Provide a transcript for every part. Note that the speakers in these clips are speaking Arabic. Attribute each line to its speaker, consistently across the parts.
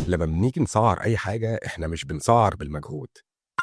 Speaker 1: لما بنيجي نسعر أي حاجة إحنا مش بنسعر بالمجهود،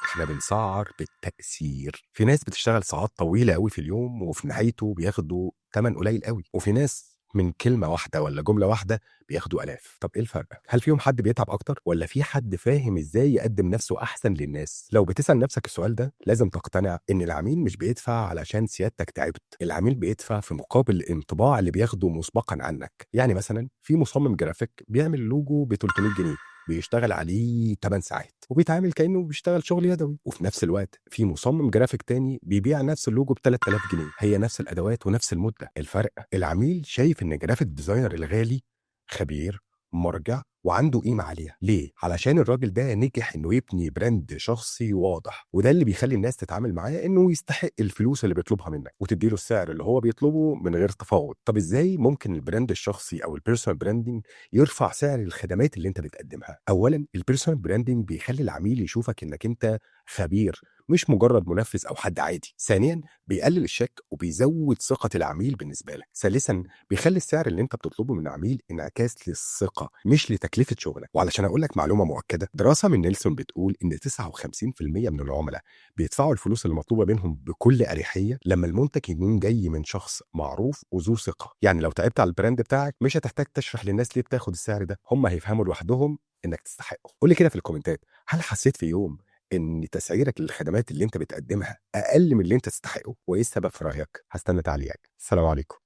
Speaker 1: إحنا بنسعر بالتأثير. في ناس بتشتغل ساعات طويلة أوي في اليوم وفي نهايته بياخدوا تمن قليل أوي، وفي ناس من كلمة واحدة ولا جملة واحدة بياخدوا آلاف. طب إيه الفرق؟ هل فيهم حد بيتعب أكتر ولا في حد فاهم إزاي يقدم نفسه أحسن للناس؟ لو بتسأل نفسك السؤال ده لازم تقتنع إن العميل مش بيدفع علشان سيادتك تعبت، العميل بيدفع في مقابل الانطباع اللي بياخده مسبقا عنك. يعني مثلا في مصمم جرافيك بيعمل لوجو ب 300 جنيه، بيشتغل عليه 8 ساعات وبيتعامل كأنه بيشتغل شغل يدوي، وفي نفس الوقت في مصمم جرافيك تاني بيبيع نفس اللوجو ب 3000 جنيه، هي نفس الأدوات ونفس المدة. الفرق العميل شايف إن جرافيك ديزاينر الغالي خبير، مرجع، وعنده قيمة عالية. ليه؟ علشان الراجل ده نجح إنه يبني براند شخصي واضح، وده اللي بيخلي الناس تتعامل معاه إنه يستحق الفلوس اللي بيطلبها منك وتديله السعر اللي هو بيطلبه من غير تفاوض. طب إزاي ممكن البراند الشخصي أو البيرسونال براندنج يرفع سعر الخدمات اللي انت بتقدمها؟ اولا البيرسونال براندنج بيخلي العميل يشوفك انك انت خبير، مش مجرد منفذ او حد عادي. ثانيا بيقلل الشك وبيزود ثقة العميل بالنسبة لك. ثالثا بيخلي السعر اللي انت بتطلبه من العميل انعكاس للثقة مش لتكلفة شغلك. وعلشان اقول لك معلومة مؤكدة، دراسة من نيلسون بتقول ان 59% من العملاء بيدفعوا الفلوس المطلوبة منهم بكل أريحية لما المنتج يكون جاي من شخص معروف وذو ثقة. يعني لو تعبت على البراند بتاعك مش هتحتاج تشرح للناس ليه بتاخد السعر ده، هم هيفهموا لوحدهم انك تستحقه. قول لي كده في الكومنتات، هل حسيت في يوم ان تسعيرك للخدمات اللي انت بتقدمها اقل من اللي انت تستحقه؟ وايه السبب في رايك؟ هستنى تعليقك. السلام عليكم.